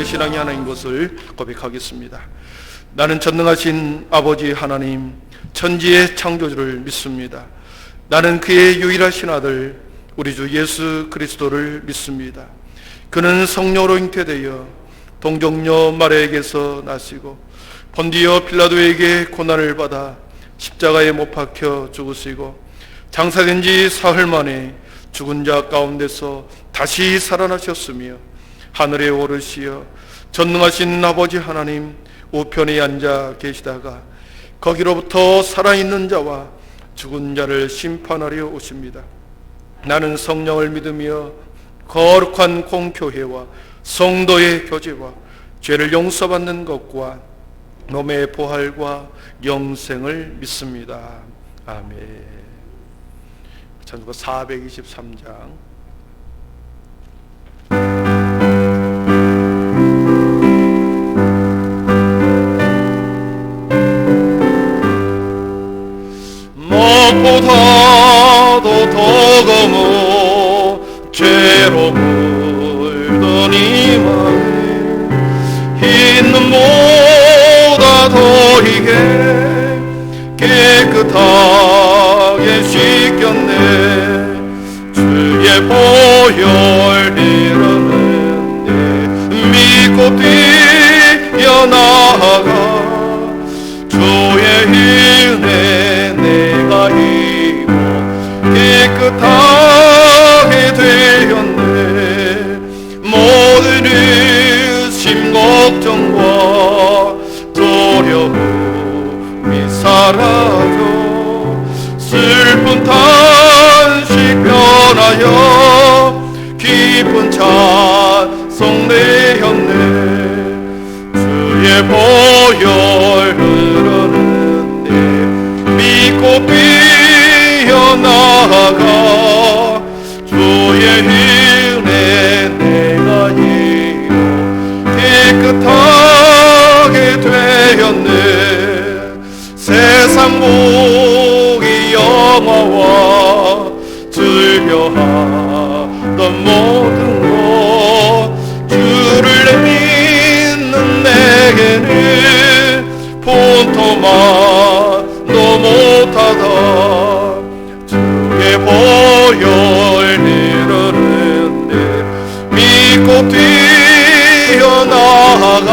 우리 신앙이 하나인 것을 고백하겠습니다. 나는 전능하신 아버지 하나님, 천지의 창조주를 믿습니다. 나는 그의 유일하신 아들 우리 주 예수 그리스도를 믿습니다. 그는 성령으로 잉태되어 동정녀 마리아에게서 나시고 본디오 빌라도에게 고난을 받아 십자가에 못 박혀 죽으시고 장사된 지 사흘 만에 죽은 자 가운데서 다시 살아나셨으며 하늘에 오르시어 전능하신 아버지 하나님 우편에 앉아 계시다가 거기로부터 살아있는 자와 죽은 자를 심판하려 오십니다. 나는 성령을 믿으며 거룩한 공교회와 성도의 교제와 죄를 용서받는 것과 몸의 부활과 영생을 믿습니다. 아멘. 찬송가 423장. 무엇보다도 더 검어 죄로 물든 이 맘에 흰 눈보다 더 희게 깨끗하게 씻겼네. 주의 보혈 이르는데 믿고 뛰어나가 주의 은혜 내가 입어 깨끗하게 되었네. 모든 의심 걱정과 두려움이 사라져 슬픈 탄식 변하여 기쁜 찬송 내었네. 주의 보혈 흐르는데 믿고 뛰어나가 주의 은혜 내가 입어 깨끗하게 되었네. 세상 무기 영화와 즐겨하던 모든 것 주를 믿는 내게는 본토만도 못하다. 주의 보혈 이르는데 믿고 뛰어나가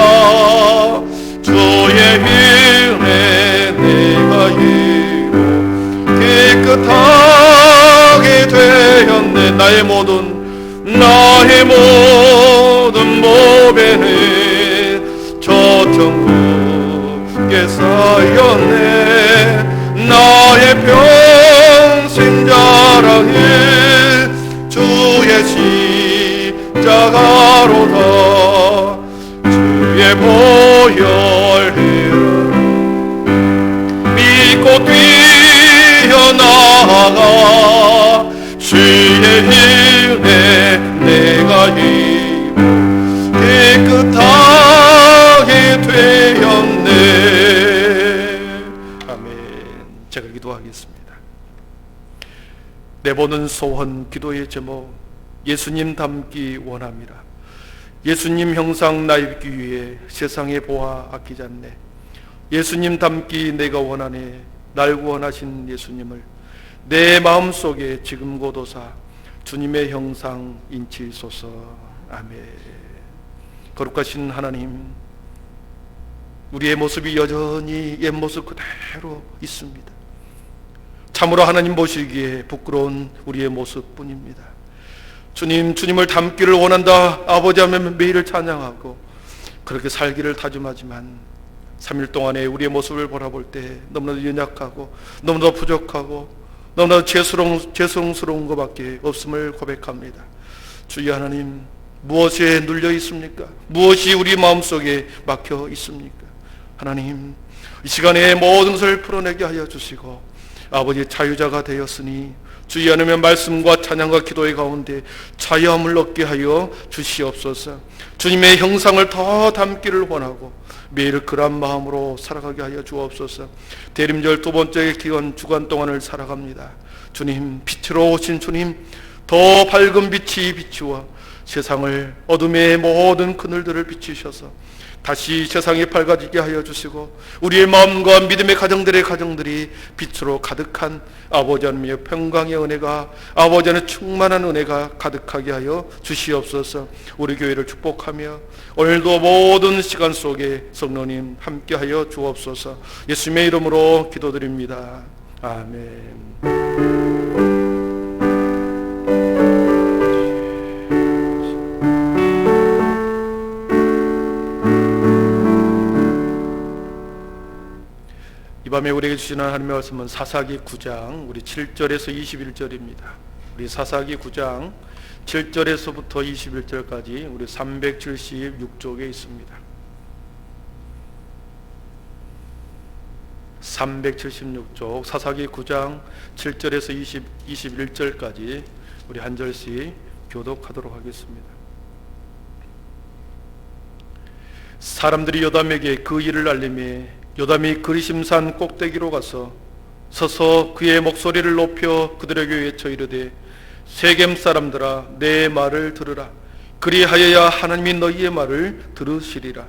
주의 은혜 내가 입어 깨끗하게 되었네. 나의 모든 몸에는 저 천국에 쌓였네. 나의 평생 자랑은 주의 십자가로다. 주의 보혈 믿고 뛰어나가 주의 은혜 내가 입어 깨끗하게 되었네. 아멘. 제가 기도하겠습니다. 내보는 소원 기도의 제목, 예수님 닮기 원합니다. 예수님 형상 나 입기 위해 세상의 보아 아끼지 않네. 예수님 닮기 내가 원하네. 날 구원하신 예수님을 내 마음속에 지금 고도사 주님의 형상 인치소서. 아멘. 거룩하신 하나님, 우리의 모습이 여전히 옛 모습 그대로 있습니다. 참으로 하나님 보시기에 부끄러운 우리의 모습뿐입니다. 주님, 주님을 닮기를 원한다. 아버지 하면 매일을 찬양하고 그렇게 살기를 다짐하지만 3일 동안에 우리의 모습을 바라볼 때 너무나도 연약하고 너무나도 부족하고 너무나도 죄송스러운 것밖에 없음을 고백합니다. 주여 하나님, 무엇에 눌려 있습니까? 무엇이 우리 마음속에 막혀 있습니까? 하나님, 이 시간에 모든 것을 풀어내게 하여 주시고 아버지 자유자가 되었으니 주의 하나님의 말씀과 찬양과 기도의 가운데 자유함을 얻게 하여 주시옵소서. 주님의 형상을 더 담기를 원하고 매일 그런 마음으로 살아가게 하여 주옵소서. 대림절 두 번째 주간 동안을 살아갑니다. 주님, 빛으로 오신 주님, 더 밝은 빛이 비추어 세상을 어둠의 모든 그늘들을 비추셔서 다시 세상이 밝아지게 하여 주시고 우리의 마음과 믿음의 가정들이 빛으로 가득한 아버지 하나님의 평강의 은혜가, 아버지 하나님의 충만한 은혜가 가득하게 하여 주시옵소서. 우리 교회를 축복하며 오늘도 모든 시간 속에 성령님 함께하여 주옵소서. 예수님의 이름으로 기도드립니다. 아멘. 이 밤에 우리에게 주시는 하나님의 말씀은 사사기 9장 우리 7절에서 21절입니다. 우리 사사기 9장 7절에서부터 21절까지 우리 376쪽에 있습니다. 376쪽 사사기 9장 7절에서 21절까지 우리 한 절씩 교독하도록 하겠습니다. 사람들이 요담에게 그 일을 알림해 요담이 그리심산 꼭대기로 가서 서서 그의 목소리를 높여 그들에게 외쳐 이르되 세겜 사람들아 내 말을 들으라. 그리하여야 하나님이 너희의 말을 들으시리라.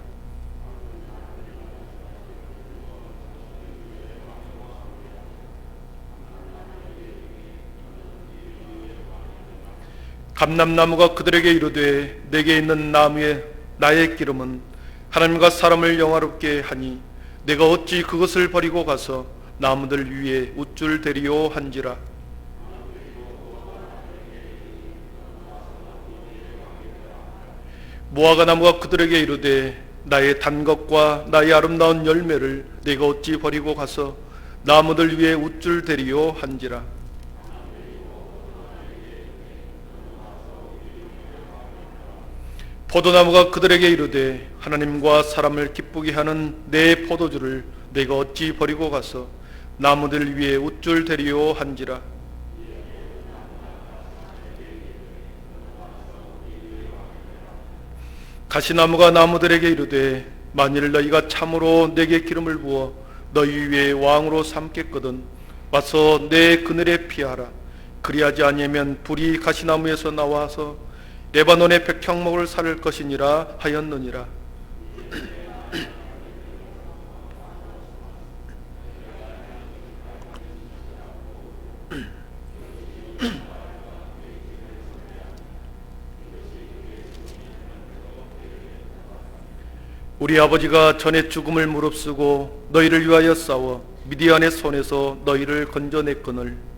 감람나무가 그들에게 이르되 내게 있는 나무에 나의 기름은 하나님과 사람을 영화롭게 하니 내가 어찌 그것을 버리고 가서 나무들 위에 웃줄 대리오 한지라. 무화과 나무가 그들에게 이르되 나의 단 것과 나의 아름다운 열매를 내가 어찌 버리고 가서 나무들 위에 웃줄 대리오 한지라. 포도나무가 그들에게 이르되 하나님과 사람을 기쁘게 하는 내 포도주를 내가 어찌 버리고 가서 나무들 위에 웃줄 대리오 한지라. 가시나무가 나무들에게 이르되 만일 너희가 참으로 내게 기름을 부어 너희 위에 왕으로 삼겠거든 와서 내 그늘에 피하라. 그리하지 아니하면 불이 가시나무에서 나와서 레바논의 백향목을 살을 것이니라 하였느니라. 우리 아버지가 전에 죽음을 무릅쓰고 너희를 위하여 싸워 미디안의 손에서 너희를 건져냈거늘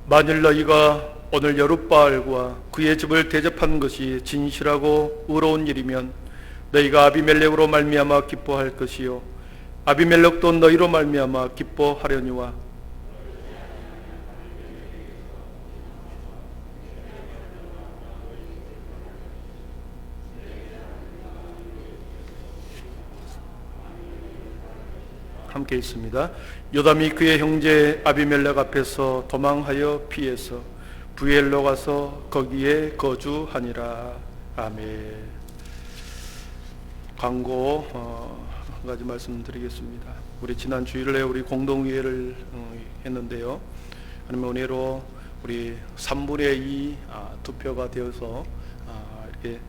만일 너희가 오늘 여룻바알과 그의 집을 대접한 것이 진실하고 의로운 일이면 너희가 아비멜렉으로 말미암아 기뻐할 것이요 아비멜렉도 너희로 말미암아 기뻐하려니와 함께 있습니다. 요담이 그의 형제 아비멜렉 앞에서 도망하여 피해서 부엘로 가서 거기에 거주하니라. 아멘. 광고 한 가지 말씀드리겠습니다. 우리 지난 주일에 우리 공동회의를 했는데요. 하나님의 은혜로 우리 3분의 2 투표가 되어서 이렇게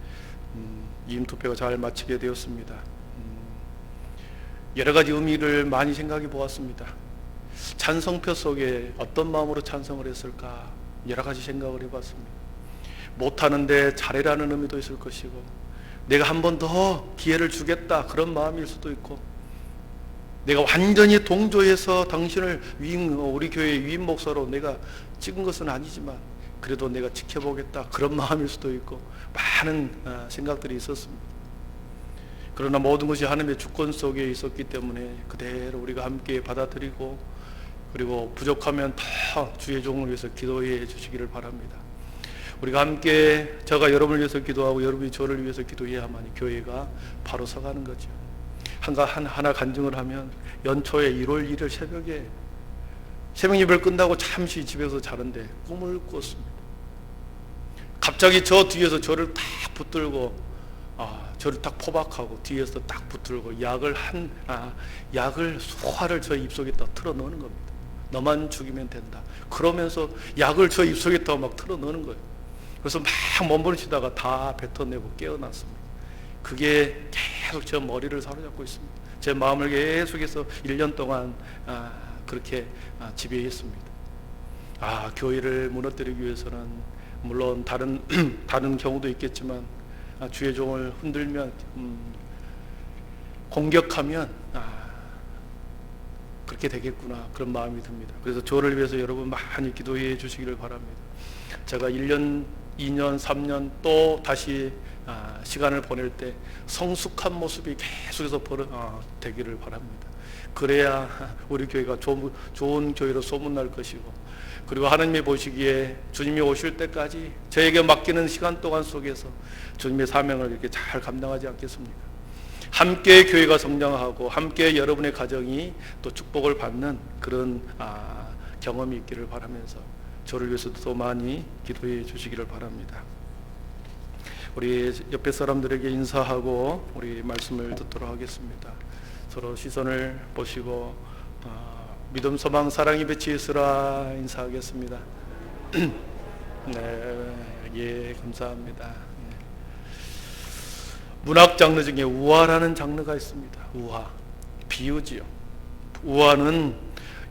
이임투표가 잘 마치게 되었습니다. 여러 가지 의미를 많이 생각해 보았습니다. 찬성표 속에 어떤 마음으로 찬성을 했을까 여러 가지 생각을 해봤습니다. 못하는데 잘해라는 의미도 있을 것이고 내가 한 번 더 기회를 주겠다 그런 마음일 수도 있고 내가 완전히 동조해서 당신을 우리 교회 위임 목사로 내가 찍은 것은 아니지만 그래도 내가 지켜보겠다 그런 마음일 수도 있고 많은 생각들이 있었습니다. 그러나 모든 것이 하나님의 주권 속에 있었기 때문에 그대로 우리가 함께 받아들이고 그리고 부족하면 더 주의 종을 위해서 기도해 주시기를 바랍니다. 우리가 함께 제가 여러분을 위해서 기도하고 여러분이 저를 위해서 기도해야만 교회가 바로 서가는 거죠. 하나 간증을 하면 연초에 1월 1일 새벽에 새벽 예배를 끝나고 잠시 집에서 자는데 꿈을 꿨습니다. 갑자기 저 뒤에서 저를 딱 붙들고 저를 딱 포박하고 뒤에서 딱 붙들고 약을 소화를 저 입속에다 틀어넣는 겁니다. 너만 죽이면 된다. 그러면서 약을 저 입속에다 막 틀어넣는 거예요. 그래서 막 몸부림치다가 다 뱉어내고 깨어났습니다. 그게 계속 제 머리를 사로잡고 있습니다. 제 마음을 계속해서 1년 동안 그렇게 지배했습니다. 교회를 무너뜨리기 위해서는 물론 다른 경우도 있겠지만 주의 종을 흔들면 공격하면 그렇게 되겠구나, 그런 마음이 듭니다. 그래서 저를 위해서 여러분 많이 기도해 주시기를 바랍니다. 제가 1년, 2년, 3년 또 다시 시간을 보낼 때 성숙한 모습이 계속해서 되기를 바랍니다. 그래야 우리 교회가 좋은 교회로 소문날 것이고, 그리고 하나님이 보시기에 주님이 오실 때까지 저에게 맡기는 시간 동안 속에서 주님의 사명을 이렇게 잘 감당하지 않겠습니까? 함께 교회가 성장하고 함께 여러분의 가정이 또 축복을 받는 그런 경험이 있기를 바라면서 저를 위해서도 더 많이 기도해 주시기를 바랍니다. 우리 옆에 사람들에게 인사하고 우리 말씀을 듣도록 하겠습니다. 서로 시선을 보시고 믿음, 소망, 사랑이 배치 있으라 인사하겠습니다. 네, 감사합니다. 문학 장르 중에 우화라는 장르가 있습니다. 우화, 비유지요. 우화는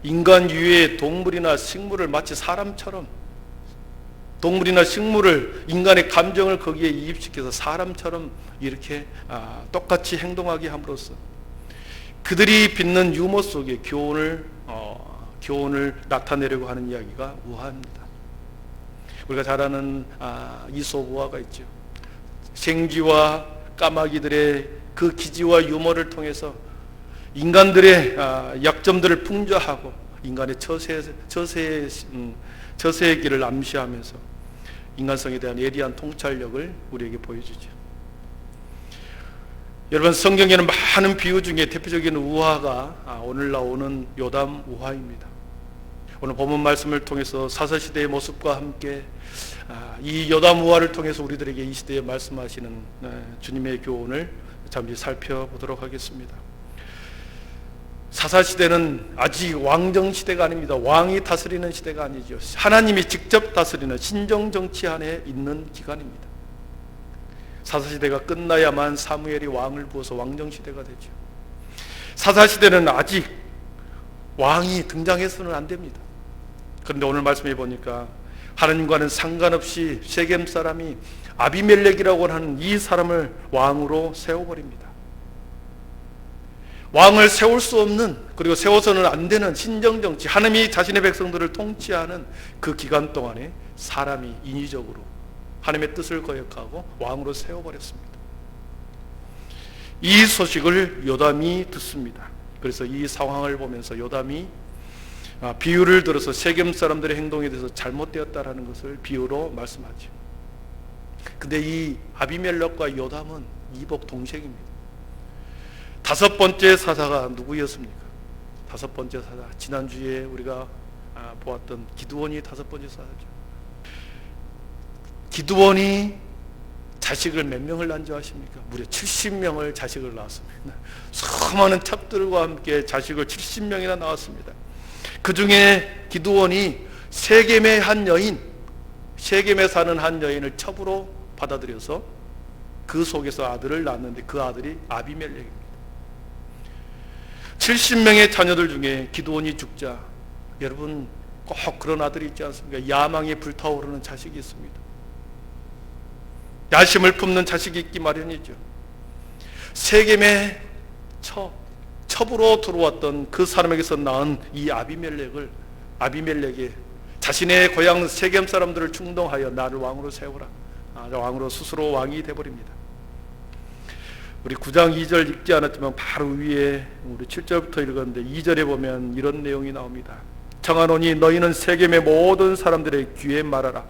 인간 유해의 동물이나 식물을 마치 사람처럼, 동물이나 식물을, 인간의 감정을 거기에 이입시켜서 사람처럼 이렇게 똑같이 행동하게 함으로써 그들이 빚는 유머 속에 교훈을 나타내려고 하는 이야기가 우화입니다. 우리가 잘 아는 이솝 우화가 있죠. 생쥐와 까마귀들의 그 기지와 유머를 통해서 인간들의 약점들을 풍자하고 인간의 처세의 길을 암시하면서 인간성에 대한 예리한 통찰력을 우리에게 보여주죠. 여러분, 성경에는 많은 비유 중에 대표적인 우화가 오늘 나오는 요담 우화입니다. 오늘 본문 말씀을 통해서 사사시대의 모습과 함께 이 요담 우화를 통해서 우리들에게 이 시대에 말씀하시는 주님의 교훈을 잠시 살펴보도록 하겠습니다. 사사시대는 아직 왕정시대가 아닙니다. 왕이 다스리는 시대가 아니죠. 하나님이 직접 다스리는 신정정치 안에 있는 기간입니다. 사사시대가 끝나야만 사무엘이 왕을 부어서 왕정시대가 되죠. 사사시대는 아직 왕이 등장해서는 안 됩니다. 그런데 오늘 말씀해 보니까 하나님과는 상관없이 세겜 사람이 아비멜렉이라고 하는 이 사람을 왕으로 세워버립니다. 왕을 세울 수 없는, 그리고 세워서는 안 되는 신정정치, 하나님이 자신의 백성들을 통치하는 그 기간 동안에 사람이 인위적으로 하나님의 뜻을 거역하고 왕으로 세워버렸습니다. 이 소식을 요담이 듣습니다. 그래서 이 상황을 보면서 요담이 비유를 들어서 세겜 사람들의 행동에 대해서 잘못되었다라는 것을 비유로 말씀하죠. 근데 이 아비멜렉과 요담은 이복 동생입니다. 다섯 번째 사사가 누구였습니까? 다섯 번째 사사, 지난주에 우리가 보았던 기드온이 다섯 번째 사사죠. 기드온이 자식을 몇 명을 낳은 줄 아십니까? 무려 70명을 자식을 낳았습니다. 수많은 첩들과 함께 자식을 70명이나 낳았습니다. 그 중에 기드온이 세겜의 한 여인, 세겜에 사는 한 여인을 첩으로 받아들여서 그 속에서 아들을 낳았는데 그 아들이 아비멜렉입니다. 70명의 자녀들 중에 기드온이 죽자, 여러분 꼭 그런 아들이 있지 않습니까? 야망에 불타오르는 자식이 있습니다. 야심을 품는 자식이 있기 마련이죠. 세겜의 첩으로 들어왔던 그 사람에게서 낳은 이 아비멜렉이 자신의 고향 세겜 사람들을 충동하여 나를 왕으로 세우라, 왕으로 스스로 왕이 되어버립니다. 우리 9장 2절 읽지 않았지만 바로 위에 우리 7절부터 읽었는데 2절에 보면 이런 내용이 나옵니다. 청하노니 너희는 세겜의 모든 사람들의 귀에 말하라.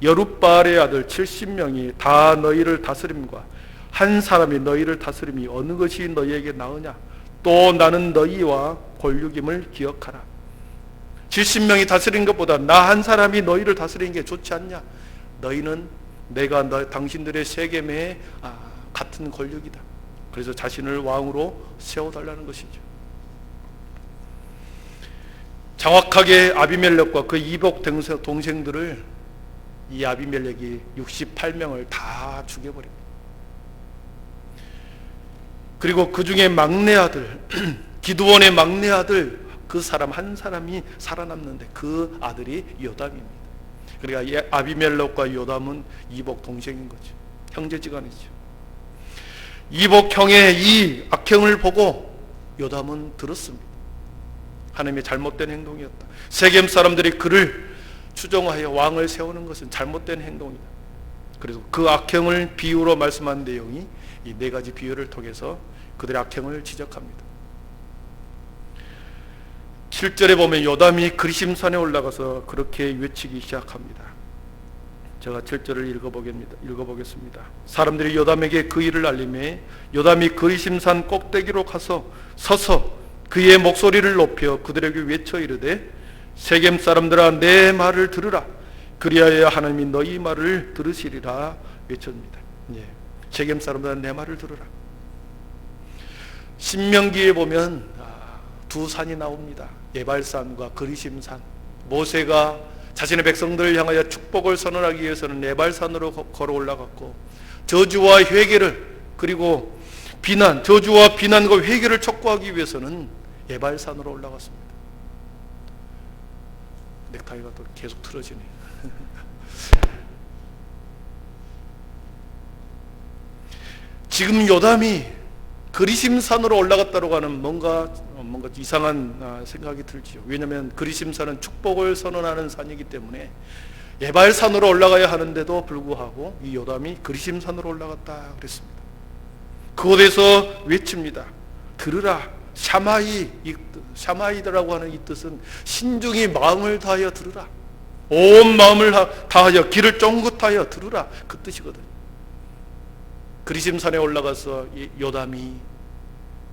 여룻바알의 아들 70명이 다 너희를 다스림과 한 사람이 너희를 다스림이 어느 것이 너희에게 나으냐? 또 나는 너희와 권륙임을 기억하라. 70명이 다스린 것보다 나 한 사람이 너희를 다스리는 게 좋지 않냐? 너희는 내가 당신들의 세겜에 같은 권력이다. 그래서 자신을 왕으로 세워달라는 것이죠. 정확하게 아비멜렉과 그 이복 동생들을 이 아비멜렉이 68명을 다 죽여버립니다. 그리고 그 중에 막내 아들 기드온의 막내 아들 그 사람 한 사람이 살아남는데 그 아들이 요담입니다. 그러니까 아비멜렉과 요담은 이복 동생인 거죠. 형제지간이죠. 이복 형의 이 악행을 보고 요담은 들었습니다. 하나님의 잘못된 행동이었다. 세겜 사람들이 그를 추종하여 왕을 세우는 것은 잘못된 행동이다. 그래서 그 악행을 비유로 말씀한 내용이 이 네 가지 비유를 통해서 그들의 악행을 지적합니다. 7절에 보면 요담이 그리심산에 올라가서 그렇게 외치기 시작합니다. 제가 7절을 읽어보겠습니다. 사람들이 요담에게 그 일을 알림해 요담이 그리심산 꼭대기로 가서 서서 그의 목소리를 높여 그들에게 외쳐 이르되 세겜 사람들아 내 말을 들으라. 그리하여 하나님이 너희 말을 들으시리라 외쳤습니다. 세겜 사람들아 내 말을 들으라. 신명기에 보면 두 산이 나옵니다. 에발산과 그리심산. 모세가 자신의 백성들을 향하여 축복을 선언하기 위해서는 에발산으로 걸어 올라갔고 저주와 회개를 그리고 비난, 저주와 비난과 회개를 촉구하기 위해서는 에발산으로 올라갔습니다. 넥타이가 또 계속 틀어지네. 지금 요담이 그리심산으로 올라갔다고 하는 뭔가 이상한 생각이 들지요. 왜냐하면 그리심산은 축복을 선언하는 산이기 때문에 에발산으로 올라가야 하는데도 불구하고 이 요담이 그리심산으로 올라갔다 그랬습니다. 그곳에서 외칩니다. 들으라. 샤마이드라고 하는 이 뜻은 신중히 마음을 다하여 들으라. 온 마음을 다하여 귀를 쫑긋하여 들으라. 그 뜻이거든. 그리심산에 올라가서 이 요담이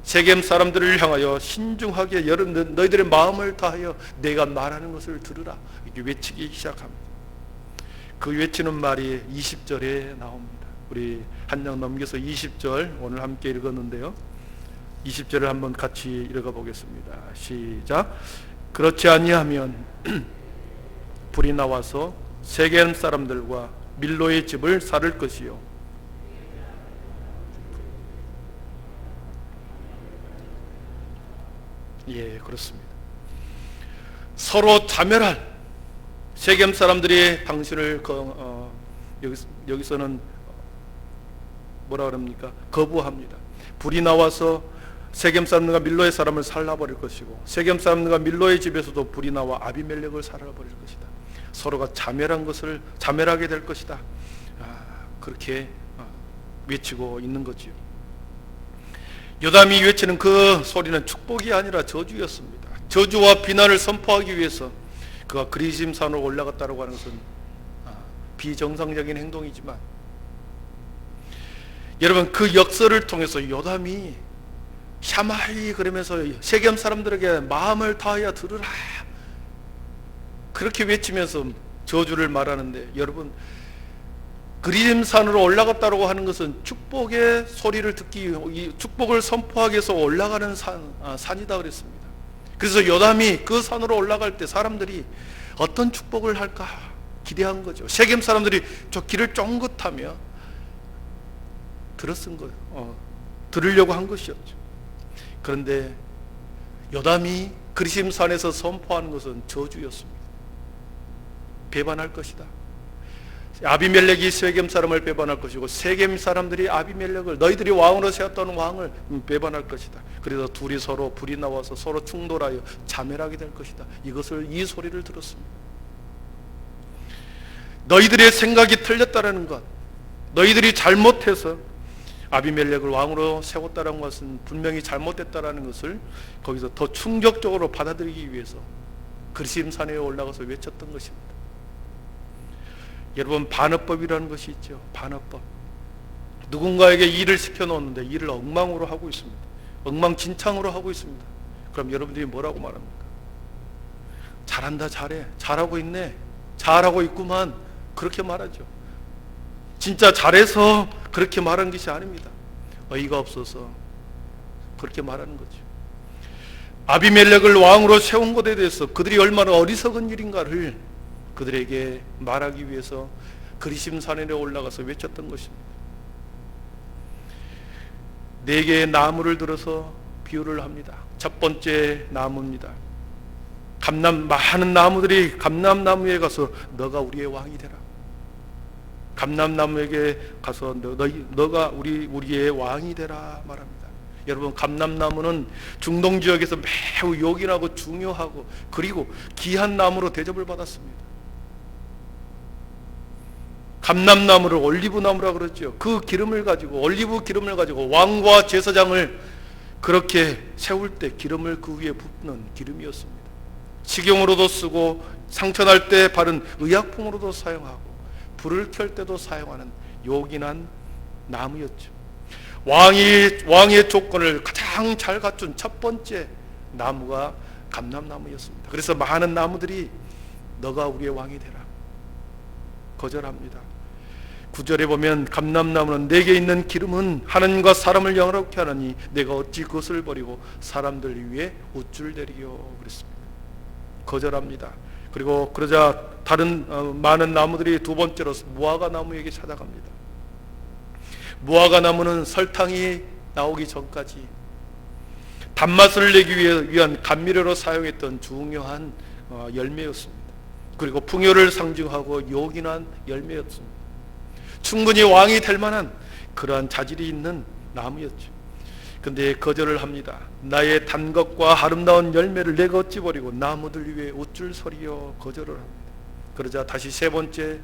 세겜 사람들을 향하여 신중하게 너희들의 마음을 다하여 내가 말하는 것을 들으라. 이렇게 외치기 시작합니다. 그 외치는 말이 20절에 나옵니다. 우리 한 장 넘겨서 20절 오늘 함께 읽었는데요. 20절을 한번 같이 읽어 보겠습니다. 시작. 그렇지 아니하면 불이 나와서 세겜 사람들과 밀로의 집을 살을 것이요 그렇습니다. 서로 자멸한 세겜 사람들이 당신을 여기서는 뭐라 그럽니까? 거부합니다. 불이 나와서 세겜 사람들과 밀로의 사람을 살라버릴 것이고 세겜 사람들과 밀로의 집에서도 불이 나와 아비멜렉을 살아버릴 것이다. 서로가 자멸하게 될 것이다. 그렇게 외치고 있는 거지요. 요담이 외치는 그 소리는 축복이 아니라 저주였습니다. 저주와 비난을 선포하기 위해서 그가 그리심산으로 올라갔다고 하는 것은 비정상적인 행동이지만 여러분 그 역설을 통해서 요담이 샤마이 그러면서 세겜 사람들에게 마음을 다하여 들으라 그렇게 외치면서 저주를 말하는데 여러분 그리심산으로 올라갔다고 하는 것은 축복의 소리를 듣기 축복을 선포하기 위해서 올라가는 산이다 그랬습니다. 그래서 요담이 그 산으로 올라갈 때 사람들이 어떤 축복을 할까 기대한 거죠. 세겜 사람들이 저 귀를 쫑긋하며 들으려고 한 것이었죠. 그런데 요담이 그리심산에서 선포하는 것은 저주였습니다. 배반할 것이다. 아비멜렉이 세겜 사람을 배반할 것이고 세겜 사람들이 아비멜렉을 너희들이 왕으로 세웠던 왕을 배반할 것이다. 그래서 둘이 서로 불이 나와서 서로 충돌하여 자멸하게 될 것이다. 이 소리를 들었습니다. 너희들의 생각이 틀렸다라는 것, 너희들이 잘못해서 아비멜렉을 왕으로 세웠다는 것은 분명히 잘못됐다라는 것을 거기서 더 충격적으로 받아들이기 위해서 그리심산에 올라가서 외쳤던 것입니다. 여러분 반어법이라는 것이 있죠. 반어법. 누군가에게 일을 시켜놓는데 일을 엉망으로 하고 있습니다. 엉망진창으로 하고 있습니다. 그럼 여러분들이 뭐라고 말합니까? 잘한다 잘해 잘하고 있네 잘하고 있구만 그렇게 말하죠. 진짜 잘해서 그렇게 말한 것이 아닙니다. 어이가 없어서 그렇게 말하는 거죠. 아비멜렉을 왕으로 세운 것에 대해서 그들이 얼마나 어리석은 일인가를 그들에게 말하기 위해서 그리심산에 올라가서 외쳤던 것입니다. 4개의 나무를 들어서 비유를 합니다. 첫 번째 나무입니다. 많은 나무들이 감람나무에 가서 너가 우리의 왕이 되라. 감람나무에게 가서 너가 우리의 왕이 되라 말합니다. 여러분, 감람나무는 중동 지역에서 매우 요긴하고 중요하고 그리고 귀한 나무로 대접을 받았습니다. 감람나무를 올리브나무라 그러죠. 그 기름을 가지고, 올리브 기름을 가지고 왕과 제사장을 그렇게 세울 때 기름을 그 위에 붓는 기름이었습니다. 식용으로도 쓰고 상처날 때 바른 의약품으로도 사용하고 불을 켤 때도 사용하는 요긴한 나무였죠. 왕의 조건을 가장 잘 갖춘 첫 번째 나무가 감람나무였습니다. 그래서 많은 나무들이 너가 우리의 왕이 되라 거절합니다. 9절에 보면 감람나무는 내게 있는 기름은 하나님과 사람을 영화롭게 하느니 내가 어찌 그것을 버리고 사람들 위에 우쭐대리요 그랬습니다. 거절합니다. 그리고 그러자 다른 많은 나무들이 두 번째로 무화과 나무에게 찾아갑니다. 무화과 나무는 설탕이 나오기 전까지 단맛을 내기 위한 감미료로 사용했던 중요한 열매였습니다. 그리고 풍요를 상징하고 요긴한 열매였습니다. 충분히 왕이 될 만한 그러한 자질이 있는 나무였죠. 근데 거절을 합니다. 나의 단 것과 아름다운 열매를 내가 어찌 버리고 나무들 위에 우쭐 서리여 거절을 합니다. 그러자 다시 세 번째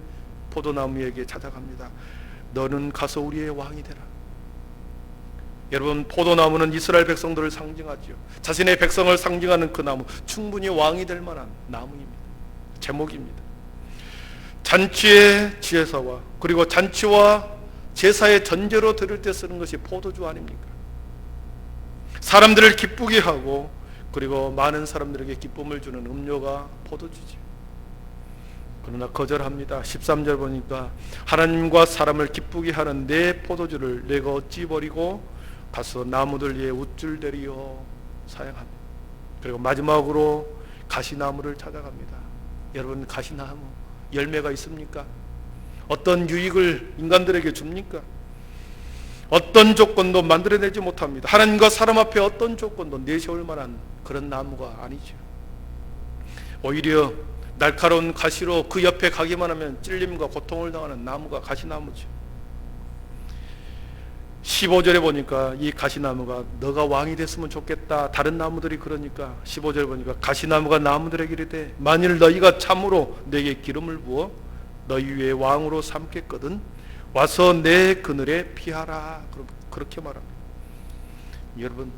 포도나무에게 찾아갑니다. 너는 가서 우리의 왕이 되라. 여러분, 포도나무는 이스라엘 백성들을 상징하죠. 자신의 백성을 상징하는 그 나무, 충분히 왕이 될 만한 나무입니다. 제목입니다. 잔치의 제사와 그리고 잔치와 제사의 전제로 드릴 때 쓰는 것이 포도주 아닙니까? 사람들을 기쁘게 하고 그리고 많은 사람들에게 기쁨을 주는 음료가 포도주지. 그러나 거절합니다. 13절 보니까 하나님과 사람을 기쁘게 하는 내 포도주를 내가 어찌 버리고 가서 나무들 위에 우쭐대리어 사용합니다. 그리고 마지막으로 가시나무를 찾아갑니다. 여러분, 가시나무 열매가 있습니까? 어떤 유익을 인간들에게 줍니까? 어떤 조건도 만들어내지 못합니다. 하나님과 사람 앞에 어떤 조건도 내세울 만한 그런 나무가 아니죠. 오히려 날카로운 가시로 그 옆에 가기만 하면 찔림과 고통을 당하는 나무가 가시나무죠. 15절에 보니까 이 가시나무가 너가 왕이 됐으면 좋겠다. 다른 나무들이 그러니까 15절 보니까 가시나무가 나무들에게 이르되 만일 너희가 참으로 내게 기름을 부어 너희 위에 왕으로 삼겠거든 와서 내 그늘에 피하라. 그렇게 말합니다. 여러분,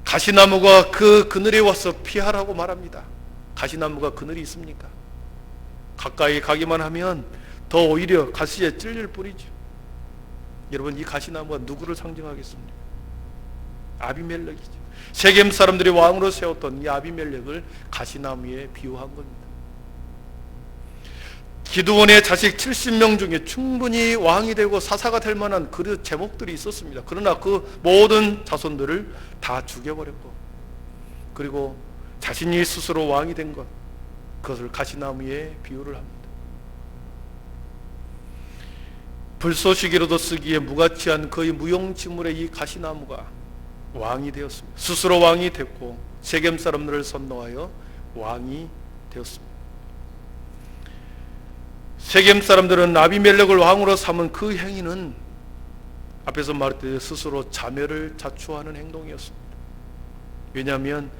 가시나무가 그 그늘에 와서 피하라고 말합니다. 가시나무가 그늘이 있습니까? 가까이 가기만 하면 더 오히려 가시에 찔릴 뿐이죠. 여러분, 이 가시나무가 누구를 상징하겠습니까? 아비멜렉이죠. 세겜 사람들이 왕으로 세웠던 이 아비멜렉을 가시나무에 비유한 겁니다. 기드온의 자식 70명 중에 충분히 왕이 되고 사사가 될 만한 그 제목들이 있었습니다. 그러나 그 모든 자손들을 다 죽여버렸고 그리고 자신이 스스로 왕이 된 것, 그것을 가시나무에 비유를 합니다. 불쏘시개로도 쓰기에 무가치한 거의 무용지물의 이 가시나무가 왕이 되었습니다. 스스로 왕이 됐고 세겜 사람들을 선동하여 왕이 되었습니다. 세겜 사람들은 아비멜렉을 왕으로 삼은 그 행위는 앞에서 말했듯이 스스로 자멸을 자초하는 행동이었습니다. 왜냐하면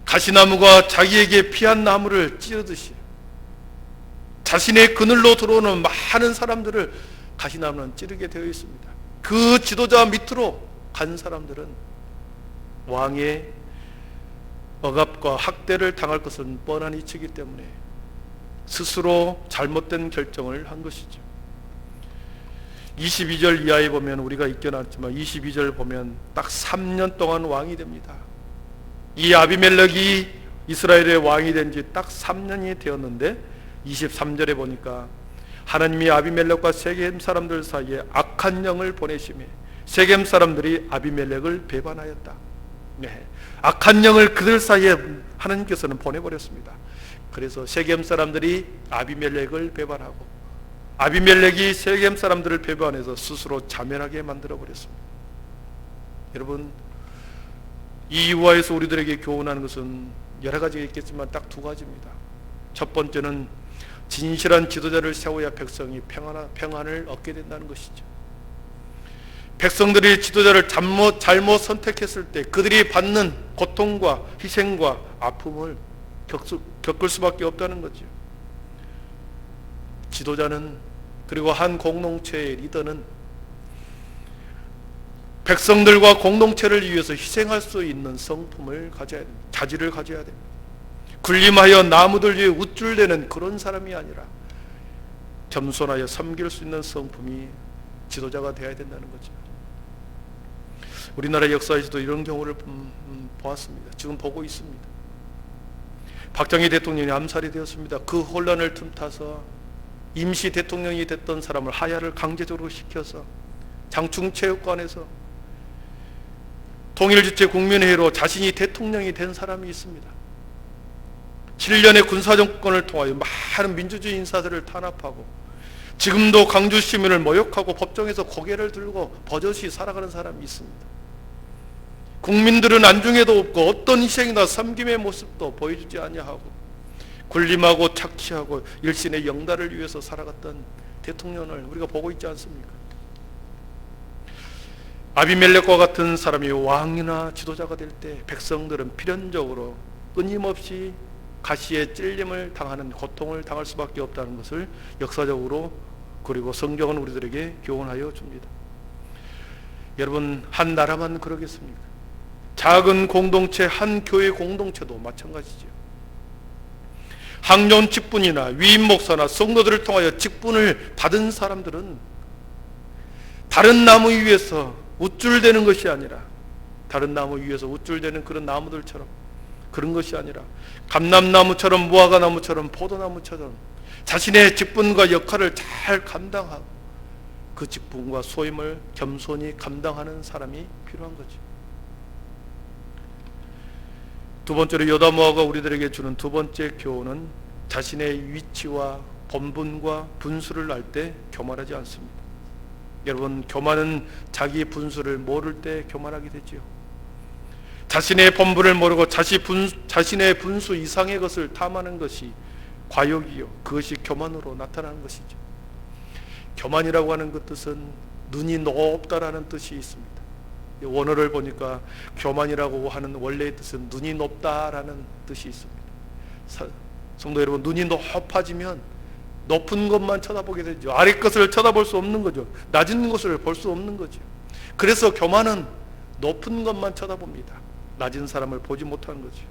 가시나무가 자기에게 피한 나무를 찌르듯이 자신의 그늘로 들어오는 많은 사람들을 가시나무는 찌르게 되어 있습니다. 그 지도자 밑으로 간 사람들은 왕의 억압과 학대를 당할 것은 뻔한 이치이기 때문에 스스로 잘못된 결정을 한 것이죠. 22절 이하에 보면 우리가 읽겨놨지만 22절 보면 딱 3년 동안 왕이 됩니다. 이 아비멜렉이 이스라엘의 왕이 된 지 딱 3년이 되었는데 23절에 보니까 하나님이 아비멜렉과 세겜 사람들 사이에 악한 영을 보내심에 세겜 사람들이 아비멜렉을 배반하였다. 네, 악한 영을 그들 사이에 하나님께서는 보내버렸습니다. 그래서 세겜 사람들이 아비멜렉을 배반하고 아비멜렉이 세겜 사람들을 배반해서 스스로 자멸하게 만들어버렸습니다. 여러분, 이 이유와에서 우리들에게 교훈하는 것은 여러 가지가 있겠지만 딱 두 가지입니다. 첫 번째는 진실한 지도자를 세워야 백성이 평안을 얻게 된다는 것이죠. 백성들이 지도자를 잘못 선택했을 때 그들이 받는 고통과 희생과 아픔을 겪을 수밖에 없다는 거죠. 지도자는, 그리고 한 공동체의 리더는 백성들과 공동체를 위해서 희생할 수 있는 성품을 가져야 됩니다. 자질을 가져야 됩니다. 군림하여 나무들 위에 우쭐대는 그런 사람이 아니라 겸손하여 섬길 수 있는 성품이 지도자가 되어야 된다는 거죠. 우리나라 역사에서도 이런 경우를 보았습니다. 지금 보고 있습니다. 박정희 대통령이 암살이 되었습니다. 그 혼란을 틈타서 임시 대통령이 됐던 사람을 하야를 강제적으로 시켜서 장충체육관에서 통일주체 국민회의로 자신이 대통령이 된 사람이 있습니다. 7년의 군사정권을 통하여 많은 민주주의 인사들을 탄압하고 지금도 광주 시민을 모욕하고 법정에서 고개를 들고 버젓이 살아가는 사람이 있습니다. 국민들은 안중에도 없고 어떤 희생이나 섬김의 모습도 보여주지 아니하고 군림하고 착취하고 일신의 영달을 위해서 살아갔던 대통령을 우리가 보고 있지 않습니까? 아비멜렉과 같은 사람이 왕이나 지도자가 될 때 백성들은 필연적으로 끊임없이 가시에 찔림을 당하는 고통을 당할 수밖에 없다는 것을 역사적으로, 그리고 성경은 우리들에게 교훈하여 줍니다. 여러분, 한 나라만 그러겠습니까? 작은 공동체, 한 교회 공동체도 마찬가지죠. 학년 직분이나 위임 목사나 성도들을 통하여 직분을 받은 사람들은 다른 나무 위에서 우쭐대는 것이 아니라, 다른 나무 위에서 우쭐대는 그런 나무들처럼, 그런 것이 아니라 감람나무처럼, 무화과나무처럼, 포도나무처럼 자신의 직분과 역할을 잘 감당하고 그 직분과 소임을 겸손히 감당하는 사람이 필요한 거죠. 두 번째로 여다모아가 우리들에게 주는 두 번째 교훈은 자신의 위치와 본분과 분수를 알 때 교만하지 않습니다. 여러분, 교만은 자기 분수를 모를 때 교만하게 되지요. 자신의 본분을 모르고 자신의 분수 이상의 것을 탐하는 것이 과욕이요, 그것이 교만으로 나타나는 것이죠. 교만이라고 하는 그 뜻은 눈이 높다라는 뜻이 있습니다. 원어를 보니까 교만이라고 하는 원래의 뜻은 눈이 높다라는 뜻이 있습니다. 성도 여러분, 눈이 높아지면 높은 것만 쳐다보게 되죠. 아래 것을 쳐다볼 수 없는 거죠. 낮은 것을 볼 수 없는 거죠. 그래서 교만은 높은 것만 쳐다봅니다. 낮은 사람을 보지 못하는 거죠.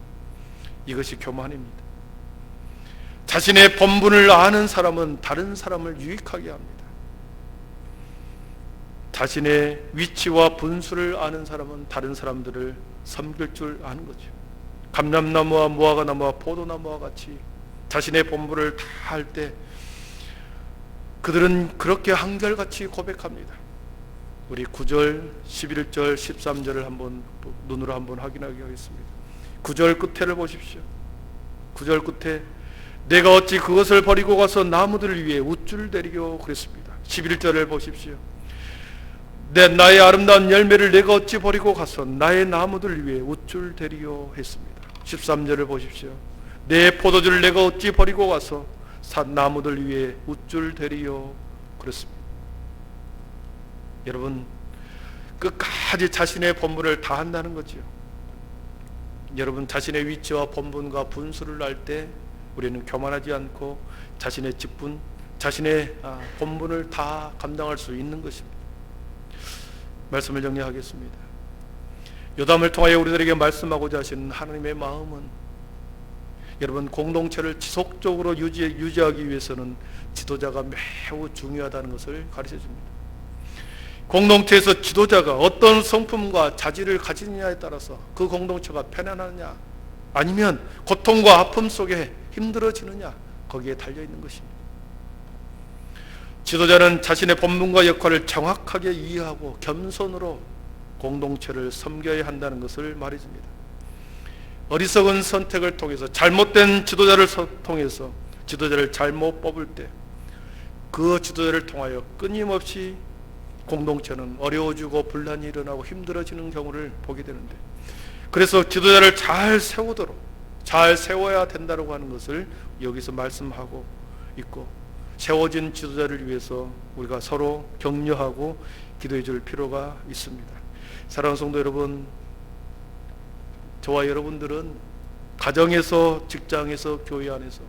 이것이 교만입니다. 자신의 본분을 아는 사람은 다른 사람을 유익하게 합니다. 자신의 위치와 분수를 아는 사람은 다른 사람들을 섬길 줄 아는 거죠. 감람나무와 무화과나무와 포도나무와 같이 자신의 본분을 다 할 때 그들은 그렇게 한결같이 고백합니다. 우리 9절, 11절, 13절을 한번 눈으로 한번 확인하게 하겠습니다. 9절 끝에를 보십시오. 9절 끝에 내가 어찌 그것을 버리고 가서 나무들을 위해 우쭐대리요 그랬습니다. 11절을 보십시오. 나의 아름다운 열매를 내가 어찌 버리고 가서 나의 나무들 위에 우쭐대리요 했습니다. 13절을 보십시오. 내 포도주를 내가 어찌 버리고 가서 나무들 위에 우쭐대리요 그랬습니다. 여러분, 끝까지 자신의 본분을 다한다는 거죠. 여러분, 자신의 위치와 본분과 분수를 알 때 우리는 교만하지 않고 자신의 직분, 자신의 본분을 다 감당할 수 있는 것입니다. 말씀을 정리하겠습니다. 요담을 통하여 우리들에게 말씀하고자 하시는 하나님의 마음은, 여러분, 공동체를 지속적으로 유지하기 위해서는 지도자가 매우 중요하다는 것을 가르쳐줍니다. 공동체에서 지도자가 어떤 성품과 자질을 가지느냐에 따라서 그 공동체가 편안하냐 아니면 고통과 아픔 속에 힘들어지느냐, 거기에 달려있는 것입니다. 지도자는 자신의 본분과 역할을 정확하게 이해하고 겸손으로 공동체를 섬겨야 한다는 것을 말해줍니다. 어리석은 선택을 통해서 잘못된 지도자를 통해서 지도자를 잘못 뽑을 때 그 지도자를 통하여 끊임없이 공동체는 어려워지고 분란이 일어나고 힘들어지는 경우를 보게 되는데, 그래서 지도자를 잘 세우도록 잘 세워야 된다고 하는 것을 여기서 말씀하고 있고, 세워진 지도자를 위해서 우리가 서로 격려하고 기도해 줄 필요가 있습니다. 사랑하는 성도 여러분, 저와 여러분들은 가정에서, 직장에서, 교회 안에서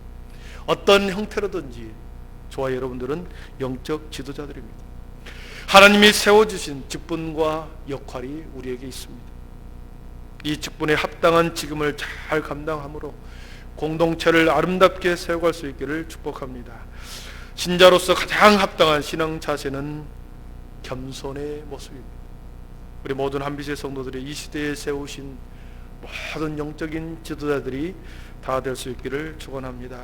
어떤 형태로든지 저와 여러분들은 영적 지도자들입니다. 하나님이 세워주신 직분과 역할이 우리에게 있습니다. 이 직분에 합당한 직임을 잘 감당함으로 공동체를 아름답게 세워갈 수 있기를 축복합니다. 신자로서 가장 합당한 신앙 자세는 겸손의 모습입니다. 우리 모든 한빛의 성도들이 이 시대에 세우신 모든 영적인 지도자들이 다 될 수 있기를 축원합니다.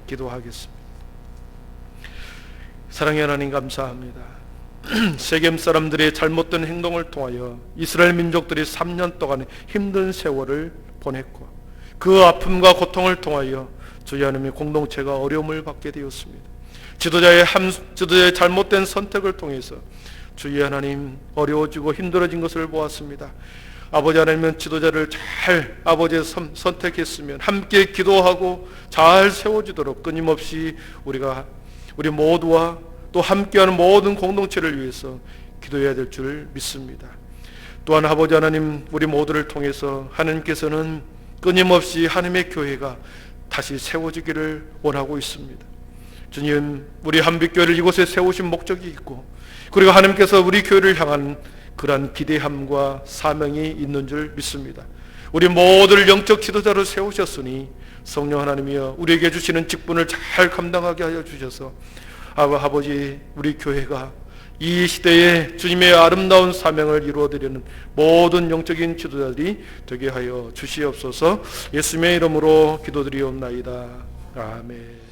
기도하겠습니다. 사랑의 하나님, 감사합니다. 세겜 사람들의 잘못된 행동을 통하여 이스라엘 민족들이 3년 동안 힘든 세월을 보냈고, 그 아픔과 고통을 통하여 주의 하나님의 공동체가 어려움을 받게 되었습니다. 지도자의 잘못된 선택을 통해서 주의 하나님 어려워지고 힘들어진 것을 보았습니다. 아버지 하나님은 지도자를 잘 아버지의 선택했으면 함께 기도하고 잘 세워지도록 끊임없이 우리 모두와 또 함께하는 모든 공동체를 위해서 기도해야 될 줄 믿습니다. 또한 아버지 하나님, 우리 모두를 통해서 하나님께서는 끊임없이 하나님의 교회가 다시 세워지기를 원하고 있습니다. 주님, 우리 한빛교회를 이곳에 세우신 목적이 있고, 그리고 하나님께서 우리 교회를 향한 그러한 기대함과 사명이 있는 줄 믿습니다. 우리 모두를 영적 지도자로 세우셨으니 성령 하나님이여 우리에게 주시는 직분을 잘 감당하게 하여 주셔서 아버지, 우리 교회가 이 시대에 주님의 아름다운 사명을 이루어드리는 모든 영적인 지도자들이 되게 하여 주시옵소서. 예수님의 이름으로 기도드리옵나이다. 아멘.